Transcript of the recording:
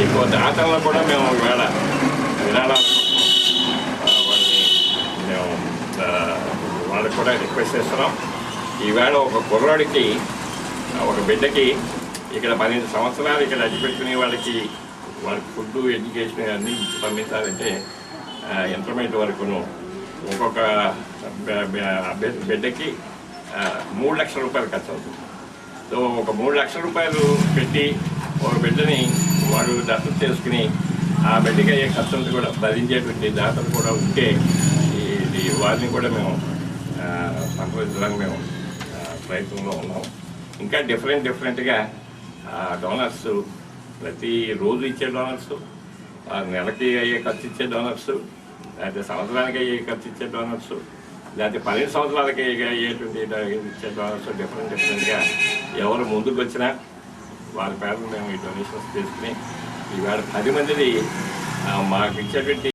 ఎక్కువ దాతలను కూడా మేము ఇవాళ వినాలనుకుంటున్నాం. వాళ్ళకి కూడా రిక్వెస్ట్ చేస్తున్నాం. ఈవేళ ఒక కుర్రాడికి, ఒక బిడ్డకి ఇక్కడ 12 సంవత్సరాలు ఇక్కడ అడ్డుపెట్టుకునే వాళ్ళకి ఫుడ్, ఎడ్యుకేషన్ అన్నీ పంపించాలంటే ఇంటర్మీడియట్ వరకును ఒక్కొక్క బిడ్డకి 3 లక్షల రూపాయలు ఖర్చు అవుతుంది. సో ఒక 3 లక్షల రూపాయలు పెట్టి ఒక బిడ్డని వాడు దత్తత చేసుకుని ఆ బిడ్డకి అయ్యే ఖర్చులను కూడా భరించేటువంటి దాతలు కూడా ఉంటే ఇది వారిని కూడా మేము సంప్రదించడానికి మేము ప్రయత్నంలో ఉన్నాం. ఇంకా డిఫరెంట్గా డోనర్స్, ప్రతిరోజు ఇచ్చే డోనర్స్, నెలకి అయ్యే ఖర్చు ఇచ్చే డోనర్స్, లేకపోతే సంవత్సరానికి అయ్యే ఖర్చు ఇచ్చే డోనర్స్, లేకపోతే 12 సంవత్సరాలకి అయ్యేటువంటి ఇచ్చే డోనర్స్ డిఫరెంట్గా ఎవరు ముందుకు వచ్చినా వారి పేరు మేము ఈ డొనేషన్స్ తీసుకుని ఈవేళ 10 మందిని మాకు ఇచ్చేటువంటి